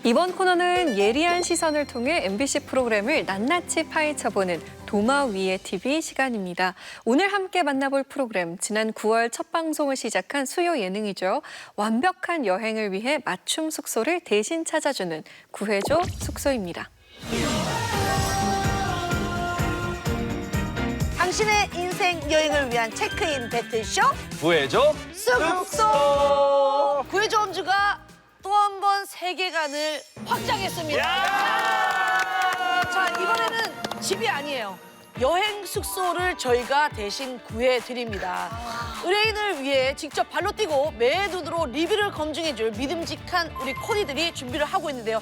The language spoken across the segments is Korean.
이번 코너는 예리한 시선을 통해 MBC 프로그램을 낱낱이 파헤쳐보는 도마 위의 TV 시간입니다. 오늘 함께 만나볼 프로그램, 지난 9월 첫 방송을 시작한 수요 예능이죠. 완벽한 여행을 위해 맞춤 숙소를 대신 찾아주는 구해줘 숙소입니다. 당신의 인생 여행을 위한 체크인 배틀쇼 구해줘 숙소. 구해줘 엄주가 또 한 번 세계관을 확장했습니다. 자, 이번에는 집이 아니에요. 여행 숙소를 저희가 대신 구해드립니다. 의뢰인을 위해 직접 발로 뛰고 매의 눈으로 리뷰를 검증해줄 믿음직한 우리 코디들이 준비를 하고 있는데요.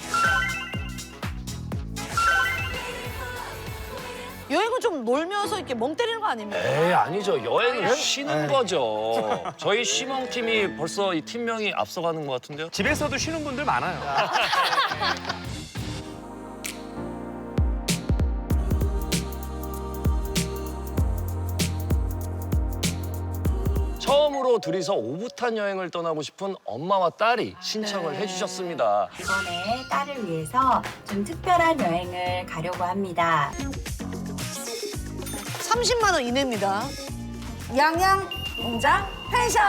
여행은 좀 놀면서 이렇게 멍 때리는 거 아닙니까? 에이, 아니죠. 여행은 쉬는 거죠. 저희 쉬멍팀이 벌써 이 팀명이 앞서가는 것 같은데요? 집에서도 쉬는 분들 많아요. 처음으로 둘이서 오붓한 여행을 떠나고 싶은 엄마와 딸이 신청을 해주셨습니다. 이번에 딸을 위해서 좀 특별한 여행을 가려고 합니다. 30만 원 이내입니다. 양양 농장 펜션.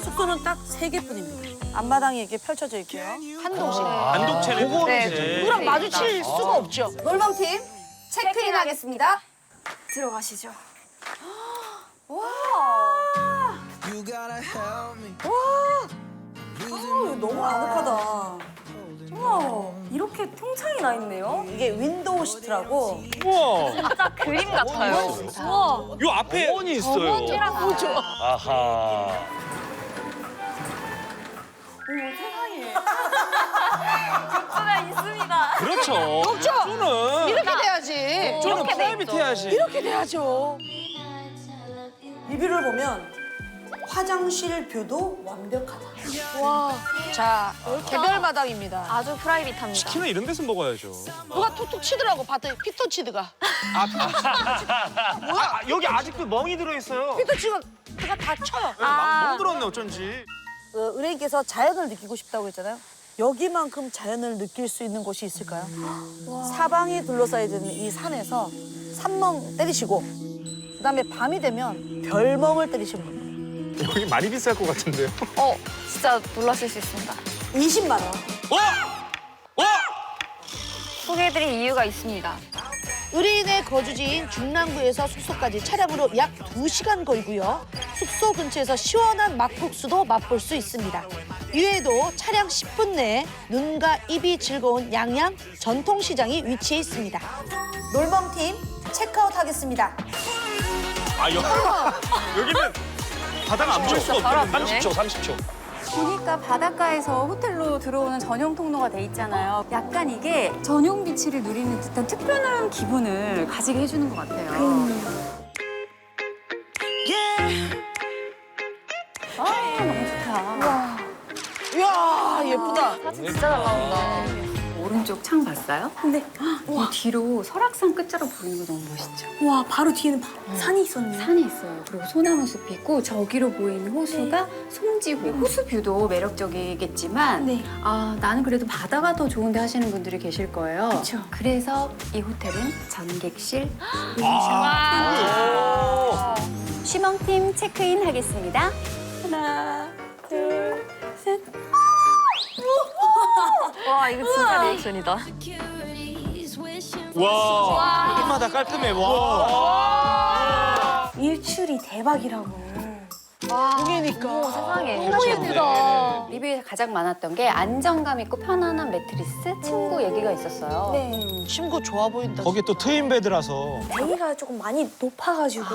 숙소는 딱 3개뿐입니다. 앞마당이 이렇게 펼쳐져 있고요. 한동식. 단독체는 네, 누구랑 마주칠 수가 없죠. 놀방팀 체크인 하겠습니다. 들어가시죠. 너무 아늑하다. 우와, 이렇게 통창이 나 있네요. 이게 윈도우 시트라고. 우와, 진짜 그림 같아요. 요 앞에 정원이 있어요. 그렇죠. 아하. 수가 있습니다. 그렇죠. 그렇죠. 저는 이렇게 돼야지. 저는 프라이빗 해야지. 이렇게 돼야죠. 리뷰를 보면 화장실 뷰도 완벽하다. 와, 자, 개별 마당입니다. 아주 프라이빗합니다. 치킨은 이런 데서 먹어야죠. 누가 툭툭 치더라고, 봤더니 피토치드가. 뭐야? 여기 아직도 멍이 들어있어요. 피토치드가 다 쳐요. 멍 들었네 어쩐지. 의뢰인께서 자연을 느끼고 싶다고 했잖아요. 여기만큼 자연을 느낄 수 있는 곳이 있을까요? 사방이 둘러싸여 있는 이 산에서 산멍 때리시고 그다음에 밤이 되면 별멍을 때리시는 겁니다. 여기 많이 비쌀 것 같은데요. 진짜 놀라실 수 있습니다. 20만 원. 소개해드릴 이유가 있습니다. 의뢰인의 거주지인 중랑구에서 숙소까지 차량으로 약 2시간 걸고요. 숙소 근처에서 시원한 막국수도 맛볼 수 있습니다. 이외에도 차량 10분 내에 눈과 입이 즐거운 양양 전통시장이 위치해 있습니다. 놀방팀 체크아웃 하겠습니다. 여기는 바다가 안 보일 수가 없거든요. 30초, 30초. 보니까 바닷가에서 호텔로 들어오는 전용 통로가 돼 있잖아요. 약간 이게 전용 비치를 누리는 듯한 특별한 기분을 가지게 해주는 것 같아요. 이야, 예쁘다. 사진 진짜 잘 나온다. 오른쪽 창 봤어요? 근데 이 뒤로 설악산 끝자락 보이는 거 너무 멋있죠? 와, 바로 뒤에는 산이 있었네요. 산이 있어요. 그리고 소나무 숲이 있고 저기로 보이는 호수가 송지호. 호수 뷰도 매력적이겠지만 네. 나는 그래도 바다가 더 좋은데 하시는 분들이 계실 거예요. 그쵸. 그래서 이 호텔은 전객실. 쉬멍팀 체크인 하겠습니다. 하나, 둘, 셋. 와, 이거 진짜 리액션이다. 와, 끝마다 깔끔해. 와. 일출이 대박이라고. 동해니까. 세상에. 너무 예쁘다. 리뷰에 가장 많았던 게 안정감 있고 편안한 매트리스, 침구 얘기가 있었어요. 네. 친구 좋아 보인다. 거기 또 트윈 베드라서. 대기가 조금 많이 높아가지고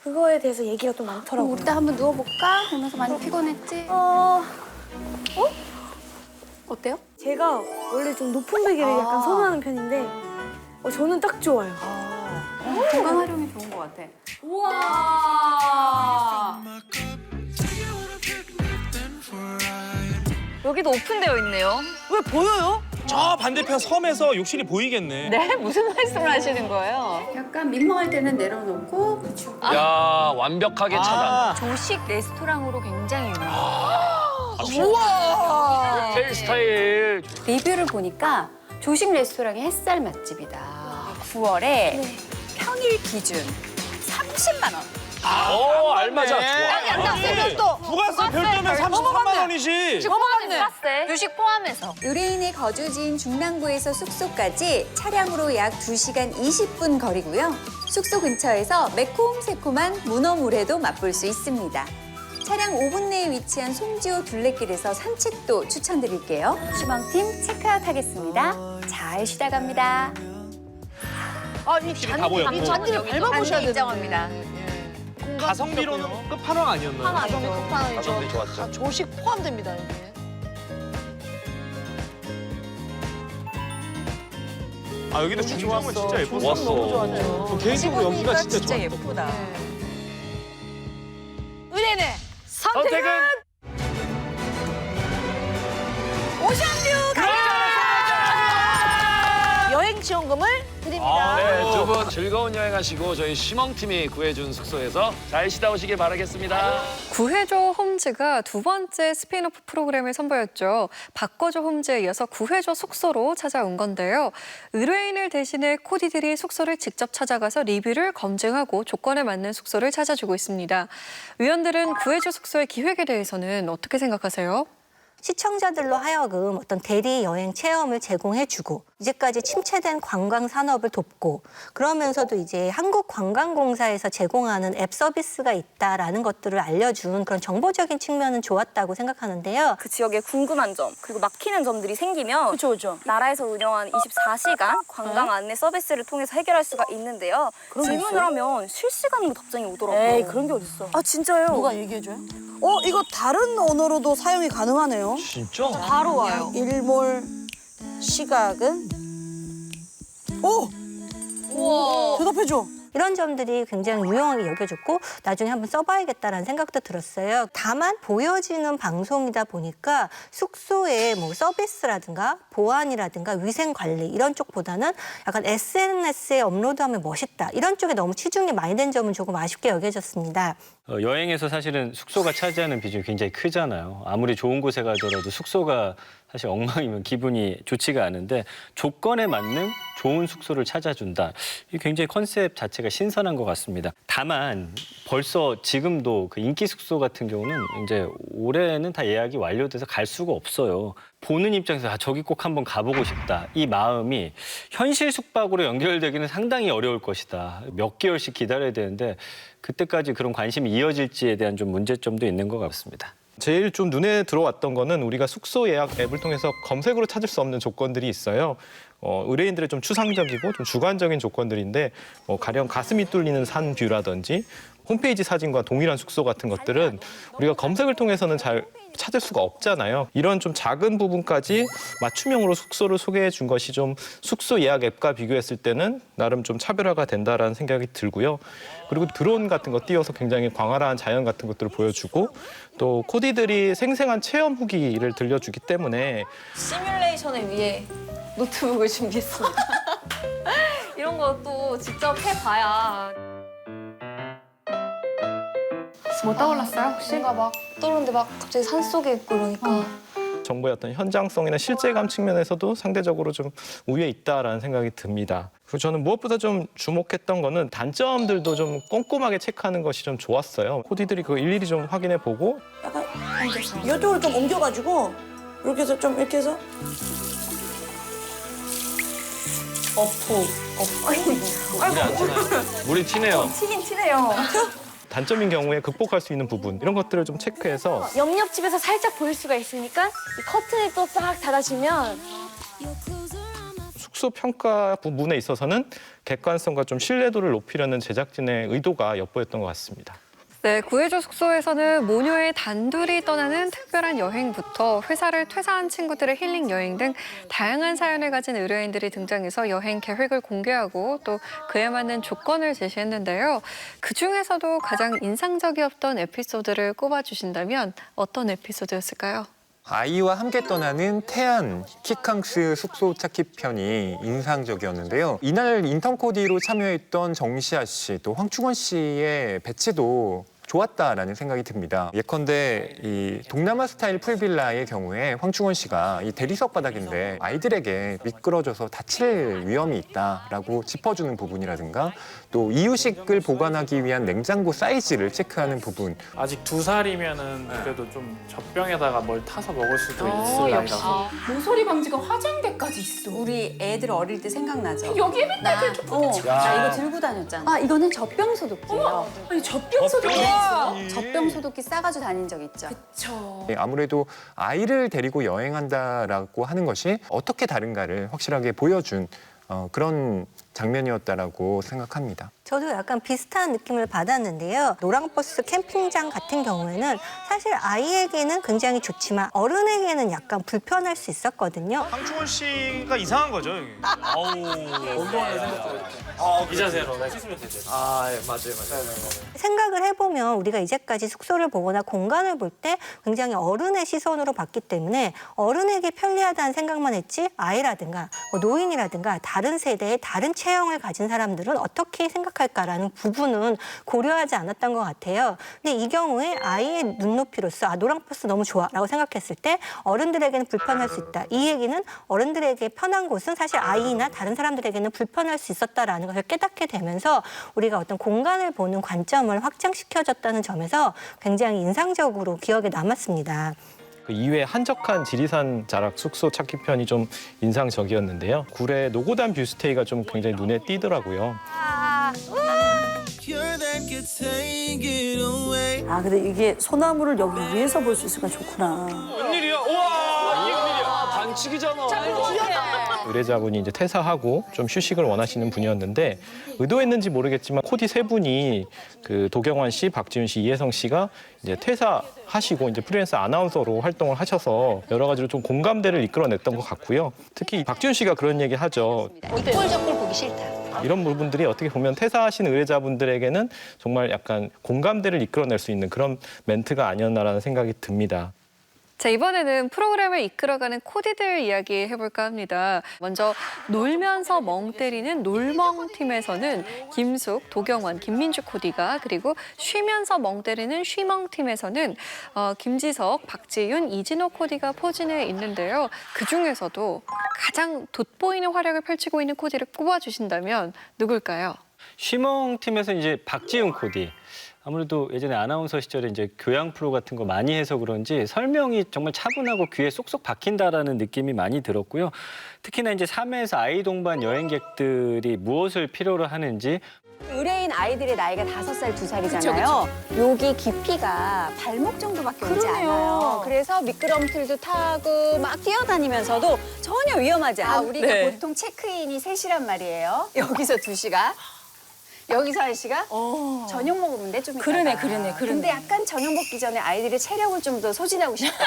그거에 대해서 얘기가 좀 많더라고요. 우리 다 한번 누워볼까? 하면서 많이 피곤했지? 어때요? 제가 원래 좀 높은 베개를 약간 선호하는 편인데 저는 딱 좋아요. 건강 활용이 좋은 것 같아. 우와! 여기도 오픈되어 있네요. 왜 보여요? 저 반대편 섬에서 욕실이 보이겠네. 네? 무슨 말씀을 하시는 거예요? 약간 민망할 때는 내려놓고 야, 완벽하게 차단. 조식 레스토랑으로 굉장히 유명해요. 우와. 호텔 여행 스타일. 리뷰를 보니까 조식 레스토랑의 햇살 맛집이다. 9월에 평일 기준 30만 원. 알맞아. 좋아. 부가세 별도면 33만 원이지. 주식 포함해서. 의뢰인의 거주지인 중랑구에서 숙소까지 차량으로 약 2시간 20분 거리고요. 숙소 근처에서 매콤새콤한 문어물회도 맛볼 수 있습니다. 차량 5분 내에 위치한 송지호 둘레길에서 산책도 추천드릴게요. 시멍팀 체크아웃 하겠습니다. 잘 쉬다 갑니다. 이 다 보였고. 잔디를 밟아보셔야 되는데. 인정합니다. 가성비로는 끝판왕 아니었나요? 가성비 끝판왕이죠. 가성비 좋았죠. 조식 포함됩니다, 여기. 여기도 중정은 진짜 예뻤어. 좋았어. 너무 좋았죠. 개인적으로 여기가 진짜 좋았어. 예쁘다. 은혜네 선택은 오션뷰 여행 지원금을 드립니다. 네, 두 분 즐거운 여행하시고 저희 시멍팀이 구해준 숙소에서 잘 쉬다 오시길 바라겠습니다. 구해줘 홈즈가 두 번째 스피인오프 프로그램을 선보였죠. 바꿔줘 홈즈에 이어서 구해줘 숙소로 찾아온 건데요. 의뢰인을 대신해 코디들이 숙소를 직접 찾아가서 리뷰를 검증하고 조건에 맞는 숙소를 찾아주고 있습니다. 위원들은 구해줘 숙소의 기획에 대해서는 어떻게 생각하세요? 시청자들로 하여금 어떤 대리 여행 체험을 제공해주고 이제까지 침체된 관광 산업을 돕고 그러면서도 이제 한국관광공사에서 제공하는 앱 서비스가 있다라는 것들을 알려준 그런 정보적인 측면은 좋았다고 생각하는데요. 그 지역에 궁금한 점 그리고 막히는 점들이 생기면 그렇죠. 나라에서 운영한 24시간 관광 안내 서비스를 통해서 해결할 수가 있는데요. 질문을 하면 실시간으로 답장이 오더라고요. 에이, 그런 게 어딨어. 아 진짜요? 누가 얘기해줘요? 이거 다른 언어로도 사용이 가능하네요. 진짜? 바로 와요. 일몰 시각은 우와. 대답해줘. 이런 점들이 굉장히 유용하게 여겨졌고 나중에 한번 써봐야겠다라는 생각도 들었어요. 다만 보여지는 방송이다 보니까 숙소의 뭐 서비스라든가 보안이라든가 위생관리 이런 쪽보다는 약간 SNS에 업로드하면 멋있다. 이런 쪽에 너무 치중이 많이 된 점은 조금 아쉽게 여겨졌습니다. 여행에서 사실은 숙소가 차지하는 비중이 굉장히 크잖아요. 아무리 좋은 곳에 가더라도 숙소가 사실 엉망이면 기분이 좋지가 않은데 조건에 맞는 좋은 숙소를 찾아준다. 이게 굉장히 컨셉 자체가 신선한 것 같습니다. 다만 벌써 지금도 그 인기 숙소 같은 경우는 이제 올해는 다 예약이 완료돼서 갈 수가 없어요. 보는 입장에서 저기 꼭 한번 가보고 싶다. 이 마음이 현실 숙박으로 연결되기는 상당히 어려울 것이다. 몇 개월씩 기다려야 되는데 그때까지 그런 관심이 이어질지에 대한 좀 문제점도 있는 것 같습니다. 제일 좀 눈에 들어왔던 거는 우리가 숙소 예약 앱을 통해서 검색으로 찾을 수 없는 조건들이 있어요. 의뢰인들의 좀 추상적이고 좀 주관적인 조건들인데 가령 가슴이 뚫리는 산 뷰라든지 홈페이지 사진과 동일한 숙소 같은 것들은 우리가 검색을 통해서는 잘 찾을 수가 없잖아요. 이런 좀 작은 부분까지 맞춤형으로 숙소를 소개해 준 것이 좀 숙소 예약 앱과 비교했을 때는 나름 좀 차별화가 된다라는 생각이 들고요. 그리고 드론 같은 거 띄워서 굉장히 광활한 자연 같은 것들을 보여주고 또 코디들이 생생한 체험 후기를 들려주기 때문에 시뮬레이션을 위해 노트북을 준비했습니다. 이런 거 또 직접 해봐야. 뭐 떠올랐어요 혹시? 뭔가 막 떠오르는데 막 갑자기 산속에 있고 그러니까. 정보의 어떤 현장성이나 실제감 측면에서도 상대적으로 좀 우위에 있다라는 생각이 듭니다. 그리고 저는 무엇보다 좀 주목했던 거는 단점들도 좀 꼼꼼하게 체크하는 것이 좀 좋았어요. 코디들이 그거 일일이 좀 확인해 보고 약간 이쪽으로 좀 옮겨가지고 이렇게 해서 좀 이렇게 해서 물이 안 튀나요? 물이 튀네요. 튀긴 튀네요. 단점인 경우에 극복할 수 있는 부분 이런 것들을 좀 체크해서 옆집에서 살짝 보일 수가 있으니까 이 커튼을 또 싹 닫아주면 숙소 평가 부분에 있어서는 객관성과 좀 신뢰도를 높이려는 제작진의 의도가 엿보였던 것 같습니다. 네, 구해줘 숙소에서는 모녀의 단둘이 떠나는 특별한 여행부터 회사를 퇴사한 친구들의 힐링 여행 등 다양한 사연을 가진 의뢰인들이 등장해서 여행 계획을 공개하고 또 그에 맞는 조건을 제시했는데요. 그중에서도 가장 인상적이었던 에피소드를 꼽아주신다면 어떤 에피소드였을까요? 아이와 함께 떠나는 태안 히키캉스 숙소 찾기 편이 인상적이었는데요. 이날 인턴 코디로 참여했던 정시아 씨, 또 황충원 씨의 배치도 좋았다라는 생각이 듭니다. 예컨대 이 동남아 스타일 풀빌라의 경우에 황충원 씨가 이 대리석 바닥인데 아이들에게 미끄러져서 다칠 위험이 있다라고 짚어주는 부분이라든가 또 이유식을 보관하기 위한 냉장고 사이즈를 체크하는 부분. 아직 2살이면은 그래도 좀 젖병에다가 뭘 타서 먹을 수도 있을 나이라서. 모서리 방지가 화장대까지 있어. 우리 애들 어릴 때 생각나죠? 여기에 맨날 그렇게 붙여져. 나 이거 들고 다녔잖아. 아, 이거는 젖병 소독기예요. 아니 젖병 소독이 있어? 젖병 소독기 싸가지고 다닌 적 있죠? 그쵸. 아무래도 아이를 데리고 여행한다라고 하는 것이 어떻게 다른가를 확실하게 보여준 그런 장면이었다라고 생각합니다. 저도 약간 비슷한 느낌을 받았는데요. 노랑버스 캠핑장 같은 경우에는 사실 아이에게는 굉장히 좋지만 어른에게는 약간 불편할 수 있었거든요. 황충원 씨가 이상한 거죠, 여기. 아우. 운동하는 생각도 이 자세로 씻으면 되죠. 아, 예, 맞아요. 생각을 해보면 우리가 이제까지 숙소를 보거나 공간을 볼 때 굉장히 어른의 시선으로 봤기 때문에 어른에게 편리하다는 생각만 했지 아이라든가 뭐 노인이라든가 다른 세대의 다른 체형을 가진 사람들은 어떻게 생각할까라는 부분은 고려하지 않았던 것 같아요. 근데 이 경우에 아이의 눈높이로서 아, 노랑버스 너무 좋아라고 생각했을 때 어른들에게는 불편할 수 있다. 이 얘기는 어른들에게 편한 곳은 사실 아이나 다른 사람들에게는 불편할 수 있었다라는 것을 깨닫게 되면서 우리가 어떤 공간을 보는 관점을 확장시켜줬다는 점에서 굉장히 인상적으로 기억에 남았습니다. 그 이외에 한적한 지리산 자락 숙소 찾기 편이 좀 인상적이었는데요. 굴의 노고단 뷰스테이가 좀 굉장히 눈에 띄더라고요. 아, 근데 이게 소나무를 여기 위에서 볼 수 있으니까 좋구나. 웬일이야? 우와! 이게 웬일이야? 반칙이잖아. 의뢰자분이 이제 퇴사하고 좀 휴식을 원하시는 분이었는데 의도했는지 모르겠지만 코디 세 분이 그 도경환 씨, 박지윤 씨, 이혜성 씨가 이제 퇴사하시고 이제 프리랜서 아나운서로 활동을 하셔서 여러 가지로 좀 공감대를 이끌어냈던 것 같고요. 특히 박지윤 씨가 그런 얘기 하죠. 꼴적꼴 보기 싫다. 이런 부분들이 어떻게 보면 퇴사하신 의뢰자분들에게는 정말 약간 공감대를 이끌어낼 수 있는 그런 멘트가 아니었나라는 생각이 듭니다. 자, 이번에는 프로그램을 이끌어가는 코디들 이야기 해볼까 합니다. 먼저 놀면서 멍 때리는 놀멍팀에서는 김숙, 도경원, 김민주 코디가, 그리고 쉬면서 멍 때리는 쉬멍팀에서는 김지석, 박지윤, 이진호 코디가 포진해 있는데요. 그중에서도 가장 돋보이는 활약을 펼치고 있는 코디를 꼽아주신다면 누굴까요? 쉬멍 팀에서 이제 박지윤 코디. 아무래도 예전에 아나운서 시절에 이제 교양 프로 같은 거 많이 해서 그런지 설명이 정말 차분하고 귀에 쏙쏙 박힌다라는 느낌이 많이 들었고요. 특히나 이제 섬에서 아이 동반 여행객들이 무엇을 필요로 하는지 의뢰인 아이들의 나이가 5살, 2살이잖아요. 여기 깊이가 발목 정도밖에 오지 않아요. 그래서 미끄럼틀도 타고 막 뛰어다니면서도 전혀 위험하지 않아요. 우리가 보통 체크인이 3시란 말이에요. 여기서 2시간. 여기서 1시간? 저녁 먹으면 돼, 좀 이따가. 그러네. 근데 약간 저녁 먹기 전에 아이들의 체력을 좀 더 소진하고 싶다.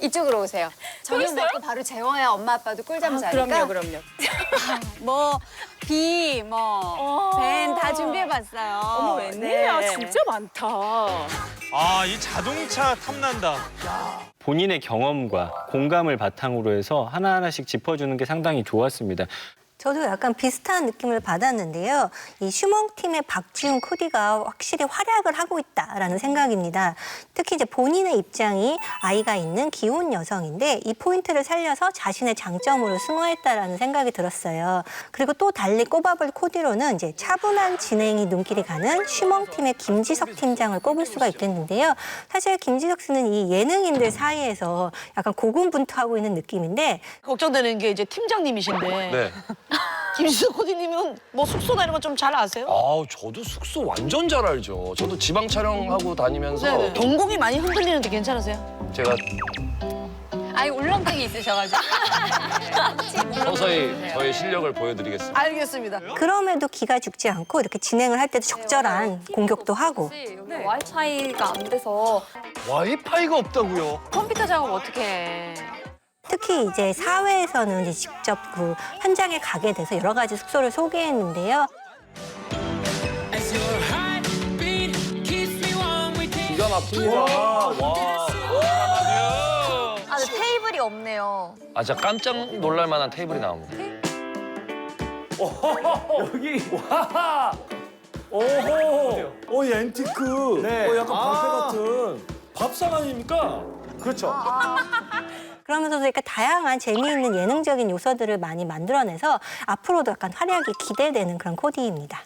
이쪽으로 오세요. 저녁 먹고 바로 재워야 엄마 아빠도 꿀잠 자니까. 그럼요. 비, 밴 다 준비해봤어요. 어머, 웬일이야. 네. 진짜 많다. 아, 이 자동차 탐난다. 본인의 경험과 공감을 바탕으로 해서 하나하나씩 짚어주는 게 상당히 좋았습니다. 저도 약간 비슷한 느낌을 받았는데요. 이 슈멍팀의 박지훈 코디가 확실히 활약을 하고 있다라는 생각입니다. 특히 이제 본인의 입장이 아이가 있는 기혼 여성인데 이 포인트를 살려서 자신의 장점으로 승화했다라는 생각이 들었어요. 그리고 또 달리 꼽아볼 코디로는 이제 차분한 진행이 눈길이 가는 슈멍팀의 김지석 팀장을 꼽을 수가 있겠는데요. 사실 김지석 씨는 이 예능인들 사이에서 약간 고군분투하고 있는 느낌인데 걱정되는 게 이제 팀장님이신데. 네. 김수석 코디님은 뭐 숙소나 이런 거 좀 잘 아세요? 아우, 저도 숙소 완전 잘 알죠. 저도 지방 촬영하고 다니면서 동공이 많이 흔들리는데 괜찮으세요? 제가 아니, 울렁증이 있으셔가지고. 서서히 저의 실력을 보여드리겠습니다. 알겠습니다. 그럼에도 기가 죽지 않고 이렇게 진행을 할 때도 적절한 공격도 하고 여기 와이파이가 안 돼서 와이파이가 없다고요? 컴퓨터 작업 어떻게 해? 특히 이제 사회에서는 이제 직접 그 현장에 가게 돼서 여러 가지 숙소를 소개했는데요. 기가 막힙니다. 와. 아, 근데 테이블이 없네요. 아, 진짜 깜짝 놀랄 만한 테이블이 나옵니다. 여기, 와! 오호. 이 앤티크. 네. 약간 방패 같은 밥상 아닙니까? 그렇죠. 그러면서도 이렇게 다양한 재미있는 예능적인 요소들을 많이 만들어내서 앞으로도 약간 활약이 기대되는 그런 코디입니다.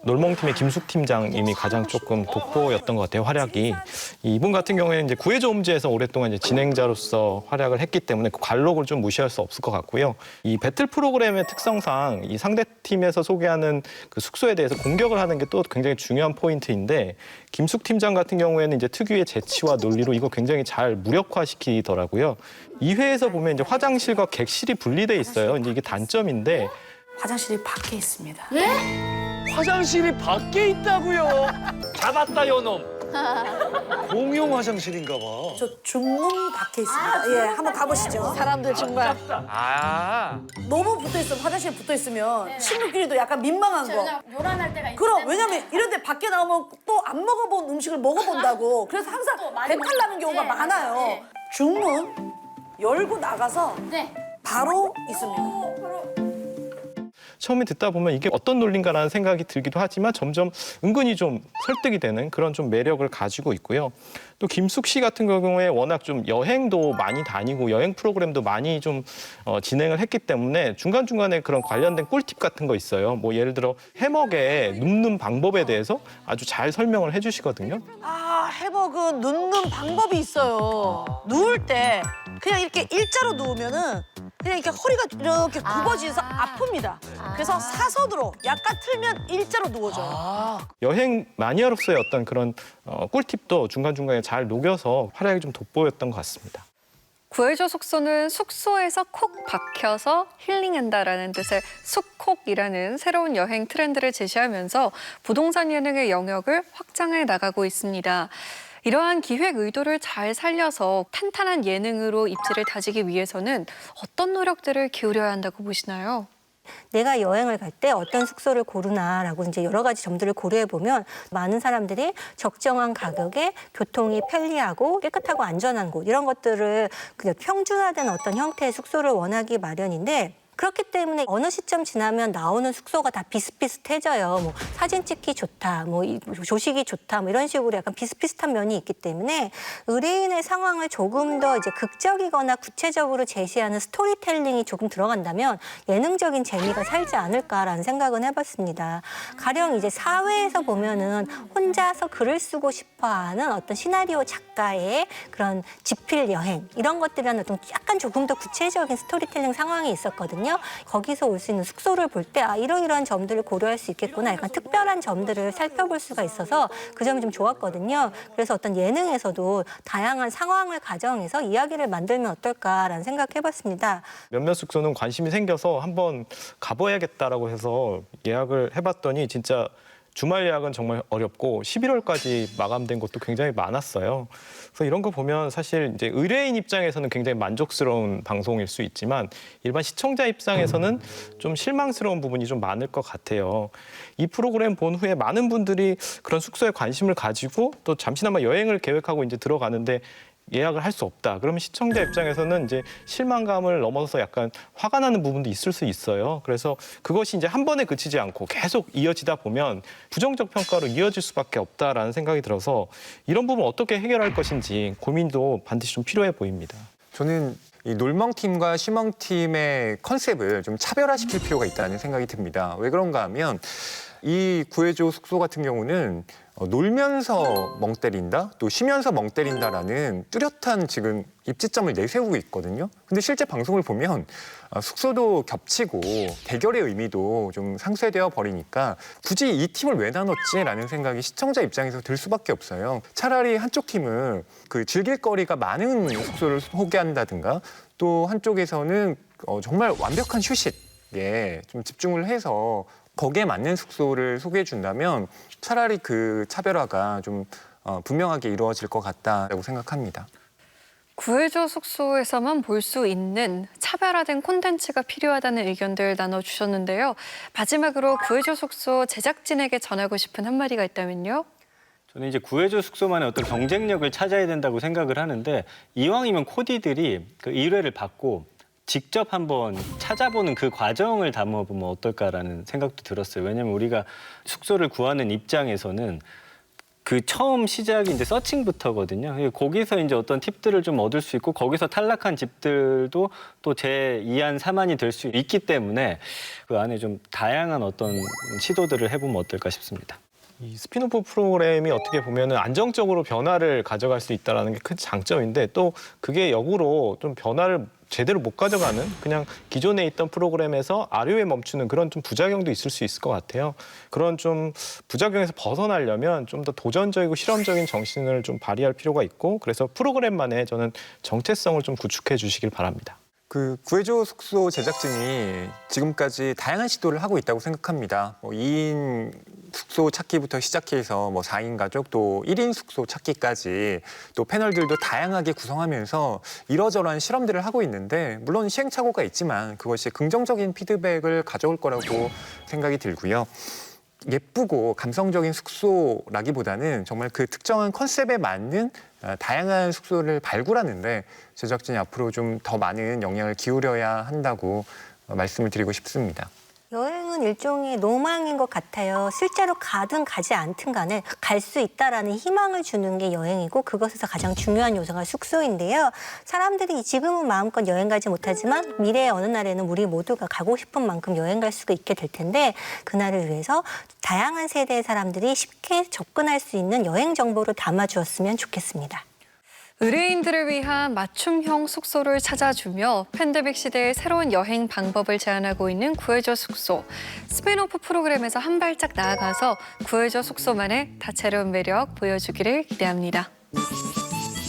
놀멍팀의 김숙 팀장님이 가장 조금 돋보였던 것 같아요, 활약이. 이분 같은 경우에는 이제 구해줘 홈즈에서 오랫동안 이제 진행자로서 활약을 했기 때문에 그 관록을 좀 무시할 수 없을 것 같고요. 이 배틀 프로그램의 특성상 이 상대 팀에서 소개하는 그 숙소에 대해서 공격을 하는 게 또 굉장히 중요한 포인트인데 김숙 팀장 같은 경우에는 이제 특유의 재치와 논리로 이거 굉장히 잘 무력화시키더라고요. 2회에서 보면 이제 화장실과 객실이 분리돼 있어요. 이제 이게 단점인데 화장실이 밖에 있습니다. 화장실이 밖에 있다고요? 잡았다 요놈. 공용 화장실인가 봐. 저 중문 밖에 있습니다. 예, 한번 가보시죠. 사람들 정말 너무 붙어 있으면 화장실에 붙어 있으면 친구끼리도 약간 민망한 거. 요란할 때가 있는데. 그럼 왜냐면 이런 데 밖에 나오면 또 안 먹어본 음식을 먹어본다고. 그래서 항상 배탈 나는 경우가 많아요. 중문 열고 나가서 바로 있습니다. 처음에 듣다 보면 이게 어떤 논리인가라는 생각이 들기도 하지만 점점 은근히 좀 설득이 되는 그런 좀 매력을 가지고 있고요. 또 김숙 씨 같은 경우에 워낙 좀 여행도 많이 다니고 여행 프로그램도 많이 좀 진행을 했기 때문에 중간중간에 그런 관련된 꿀팁 같은 거 있어요. 뭐 예를 들어 해먹에 눕는 방법에 대해서 아주 잘 설명을 해주시거든요. 아, 해먹은 눕는 방법이 있어요. 누울 때 그냥 이렇게 일자로 누우면은 그냥 이렇게 허리가 이렇게 굽어져서 아픕니다. 그래서 사선으로 약간 틀면 일자로 누워져요. 여행 마니아로서의 어떤 그런 꿀팁도 중간중간에 잘 녹여서 활약이 좀 돋보였던 것 같습니다. 구해줘 숙소는 숙소에서 콕 박혀서 힐링한다라는 뜻의 숙콕이라는 새로운 여행 트렌드를 제시하면서 부동산 예능의 영역을 확장해 나가고 있습니다. 이러한 기획 의도를 잘 살려서 탄탄한 예능으로 입지를 다지기 위해서는 어떤 노력들을 기울여야 한다고 보시나요? 내가 여행을 갈 때 어떤 숙소를 고르나라고 이제 여러 가지 점들을 고려해 보면 많은 사람들이 적정한 가격에 교통이 편리하고 깨끗하고 안전한 곳 이런 것들을 그냥 평준화된 어떤 형태의 숙소를 원하기 마련인데 그렇기 때문에 어느 시점 지나면 나오는 숙소가 다 비슷비슷해져요. 뭐 사진 찍기 좋다, 뭐 조식이 좋다, 뭐 이런 식으로 약간 비슷비슷한 면이 있기 때문에 의뢰인의 상황을 조금 더 이제 극적이거나 구체적으로 제시하는 스토리텔링이 조금 들어간다면 예능적인 재미가 살지 않을까라는 생각은 해봤습니다. 가령 이제 사회에서 보면은 혼자서 글을 쓰고 싶어하는 어떤 시나리오 작가의 그런 지필 여행 이런 것들이라는 어떤 약간 조금 더 구체적인 스토리텔링 상황이 있었거든요. 거기서 올 수 있는 숙소를 볼 때 이러이러한 점들을 고려할 수 있겠구나. 약간 특별한 점들을 살펴볼 수가 있어서 그 점이 좀 좋았거든요. 그래서 어떤 예능에서도 다양한 상황을 가정해서 이야기를 만들면 어떨까라는 생각해봤습니다. 몇몇 숙소는 관심이 생겨서 한번 가봐야겠다라고 해서 예약을 해봤더니 진짜 주말 예약은 정말 어렵고 11월까지 마감된 곳도 굉장히 많았어요. 그래서 이런 거 보면 사실 이제 의뢰인 입장에서는 굉장히 만족스러운 방송일 수 있지만 일반 시청자 입장에서는 좀 실망스러운 부분이 좀 많을 것 같아요. 이 프로그램 본 후에 많은 분들이 그런 숙소에 관심을 가지고 또 잠시나마 여행을 계획하고 이제 들어가는데 예약을 할 수 없다. 그러면 시청자 입장에서는 이제 실망감을 넘어서 약간 화가 나는 부분도 있을 수 있어요. 그래서 그것이 이제 한 번에 그치지 않고 계속 이어지다 보면 부정적 평가로 이어질 수밖에 없다라는 생각이 들어서 이런 부분 어떻게 해결할 것인지 고민도 반드시 좀 필요해 보입니다. 저는 이 놀멍팀과 쉬멍팀의 컨셉을 좀 차별화시킬 필요가 있다는 생각이 듭니다. 왜 그런가 하면 이 구해줘 숙소 같은 경우는 놀면서 멍 때린다, 또 쉬면서 멍 때린다라는 뚜렷한 지금 입지점을 내세우고 있거든요. 근데 실제 방송을 보면 숙소도 겹치고 대결의 의미도 좀 상쇄되어 버리니까 굳이 이 팀을 왜 나눴지라는 생각이 시청자 입장에서 들 수밖에 없어요. 차라리 한쪽 팀은 그 즐길 거리가 많은 숙소를 소개한다든가 또 한쪽에서는 정말 완벽한 휴식에 좀 집중을 해서 거기에 맞는 숙소를 소개해 준다면 차라리 그 차별화가 좀 분명하게 이루어질 것 같다라고 생각합니다. 구해줘 숙소에서만 볼 수 있는 차별화된 콘텐츠가 필요하다는 의견들 나눠주셨는데요. 마지막으로 구해줘 숙소 제작진에게 전하고 싶은 한마디가 있다면요? 저는 이제 구해줘 숙소만의 어떤 경쟁력을 찾아야 된다고 생각을 하는데 이왕이면 코디들이 그 1회를 받고 직접 한번 찾아보는 그 과정을 담아보면 어떨까라는 생각도 들었어요. 왜냐면 우리가 숙소를 구하는 입장에서는 그 처음 시작이 이제 서칭부터거든요. 거기서 이제 어떤 팁들을 좀 얻을 수 있고 거기서 탈락한 집들도 또 제 2안 3안이 될 수 있기 때문에 그 안에 좀 다양한 어떤 시도들을 해보면 어떨까 싶습니다. 이 스피노프 프로그램이 어떻게 보면은 안정적으로 변화를 가져갈 수 있다는 게 큰 장점인데 또 그게 역으로 좀 변화를 제대로 못 가져가는 그냥 기존에 있던 프로그램에서 아류에 멈추는 그런 좀 부작용도 있을 수 있을 것 같아요. 그런 좀 부작용에서 벗어나려면 좀 더 도전적이고 실험적인 정신을 좀 발휘할 필요가 있고 그래서 프로그램만의 저는 정체성을 좀 구축해 주시길 바랍니다. 그 구해줘 숙소 제작진이 지금까지 다양한 시도를 하고 있다고 생각합니다. 2인 숙소 찾기부터 시작해서 4인 가족 또 1인 숙소 찾기까지 또 패널들도 다양하게 구성하면서 이러저러한 실험들을 하고 있는데 물론 시행착오가 있지만 그것이 긍정적인 피드백을 가져올 거라고 생각이 들고요. 예쁘고 감성적인 숙소라기보다는 정말 그 특정한 컨셉에 맞는 다양한 숙소를 발굴하는데 제작진이 앞으로 좀 더 많은 영향을 기울여야 한다고 말씀을 드리고 싶습니다. 여행은 일종의 로망인 것 같아요. 실제로 가든 가지 않든 간에 갈 수 있다라는 희망을 주는 게 여행이고 그것에서 가장 중요한 요소가 숙소인데요. 사람들이 지금은 마음껏 여행 가지 못하지만 미래의 어느 날에는 우리 모두가 가고 싶은 만큼 여행 갈 수가 있게 될 텐데 그날을 위해서 다양한 세대의 사람들이 쉽게 접근할 수 있는 여행 정보를 담아주었으면 좋겠습니다. 의뢰인들을 위한 맞춤형 숙소를 찾아주며 팬데믹 시대의 새로운 여행 방법을 제안하고 있는 구해줘 숙소. 스피노프 프로그램에서 한 발짝 나아가서 구해줘 숙소만의 다채로운 매력 보여주기를 기대합니다.